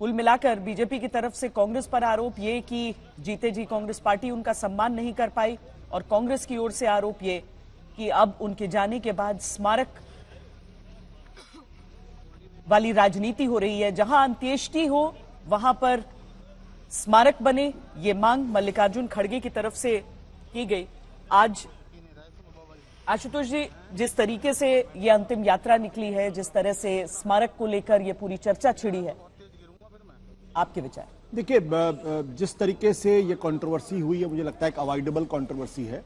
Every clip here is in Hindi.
कुल मिलाकर बीजेपी की तरफ से कांग्रेस पर आरोप ये कि जीते जी कांग्रेस पार्टी उनका सम्मान नहीं कर पाई, और कांग्रेस की ओर से आरोप ये कि अब उनके जाने के बाद स्मारक वाली राजनीति हो रही है, जहां अंत्येष्टि हो वहां पर स्मारक बने। ये मांग मल्लिकार्जुन खड़गे की तरफ से की गई। आज आशुतोष जी, जिस तरीके से ये अंतिम यात्रा निकली है, जिस तरह से स्मारक को लेकर ये पूरी चर्चा छिड़ी है, आपके विचार? देखिए, जिस तरीके से ये कंट्रोवर्सी हुई है, मुझे लगता है एक अवॉइडेबल कंट्रोवर्सी है,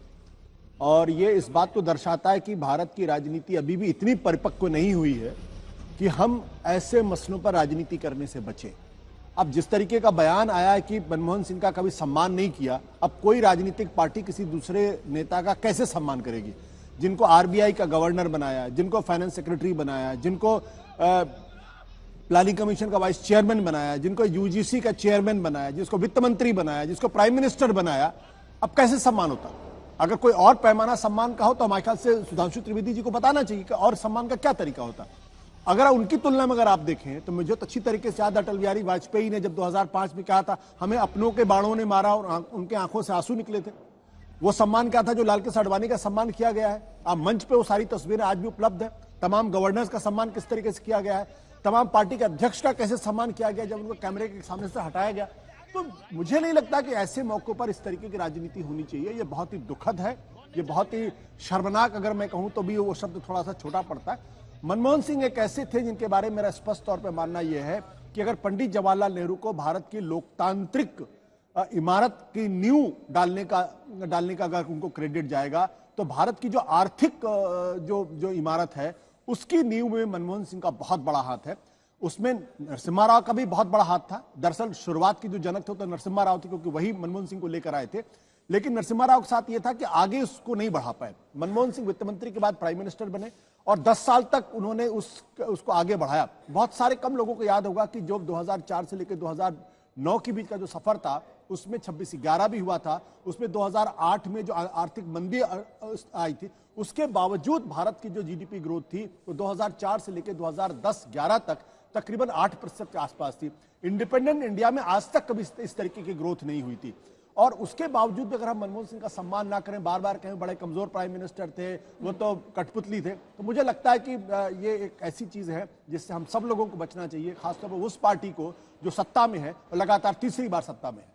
और ये इस बात को दर्शाता है कि भारत की राजनीति अभी भी इतनी परिपक्व नहीं हुई है कि हम ऐसे मसलों पर राजनीति करने से बचें। अब जिस तरीके का बयान आया है कि मनमोहन सिंह का कभी सम्मान नहीं किया, अब कोई राजनीतिक पार्टी किसी दूसरे नेता का कैसे सम्मान करेगी? जिनको आरबीआई का गवर्नर बनाया, जिनको फाइनेंस सेक्रेटरी बनाया, जिनको प्लानिंग कमीशन का वाइस चेयरमैन बनाया, जिनको यूजीसी का चेयरमैन बनाया, जिसको वित्त मंत्री बनाया, जिसको प्राइम मिनिस्टर बनाया, अब कैसे सम्मान होता? अगर कोई और पैमाना सम्मान का हो तो हमारे ख्याल से सुधांशु त्रिवेदी जी को बताना चाहिए कि और सम्मान का क्या तरीका होता। अगर उनकी तुलना में अगर आप देखें तो मुझे तो अच्छी तरीके से याद, अटल बिहारी वाजपेयी ने जब 2005 में कहा था हमें अपनों के बाणों ने मारा और उनके आंखों से आंसू निकले थे, वो सम्मान क्या था जो लाल कृष्ण आडवाणी का सम्मान किया गया है। आप मंच पे वो सारी तस्वीरें आज भी उपलब्ध है। तमाम गवर्नर्स का सम्मान किस तरीके से किया गया है, तमाम पार्टी के अध्यक्ष का कैसे सम्मान किया गया जब उनको कैमरे के सामने से हटाया गया। तो मुझे नहीं लगता कि ऐसे मौकों पर इस तरीके की राजनीति होनी चाहिए। ये बहुत ही दुखद है, ये बहुत ही शर्मनाक अगर मैं कहूं तो भी वो शब्द थोड़ा सा छोटा पड़ता है। मनमोहन सिंह एक ऐसे थे जिनके बारे में मेरा स्पष्ट तौर पर मानना यह है कि अगर पंडित जवाहरलाल नेहरू को भारत की लोकतांत्रिक इमारत की नींव डालने का अगर उनको क्रेडिट जाएगा तो भारत की जो आर्थिक जो इमारत है उसकी नींव में मनमोहन सिंह का बहुत बड़ा हाथ है। उसमें नरसिम्हा राव का भी बहुत बड़ा हाथ था। दरअसल शुरुआत की जो जनक थे तो नरसिम्हा राव थे, क्योंकि वही मनमोहन सिंह को लेकर आए थे। लेकिन नरसिम्हा राव के साथ यह था कि आगे उसको नहीं बढ़ा पाए। मनमोहन सिंह वित्त मंत्री के बाद प्राइम मिनिस्टर बने और 10 साल तक उन्होंने उसको आगे बढ़ाया। बहुत सारे कम लोगों को याद होगा कि जो 2004 से लेकर 2009 के बीच का जो सफर था उसमें 26/11 भी हुआ था। उसमें 2008 में जो आर्थिक मंदी आई थी, उसके बावजूद भारत की जो जीडीपी ग्रोथ थी वो 2004 से लेकर 2010-11 तक तकरीबन 8% के आसपास थी। इंडिपेंडेंट इंडिया में आज तक कभी इस तरीके की ग्रोथ नहीं हुई थी। और उसके बावजूद अगर हम मनमोहन सिंह का सम्मान ना करें, बार बार कहें बड़े कमजोर प्राइम मिनिस्टर थे, वो तो कठपुतली थे, तो मुझे लगता है कि ये एक ऐसी चीज है जिससे हम सब लोगों को बचना चाहिए, खासतौर पर उस पार्टी को जो सत्ता में है और लगातार तीसरी बार सत्ता में है।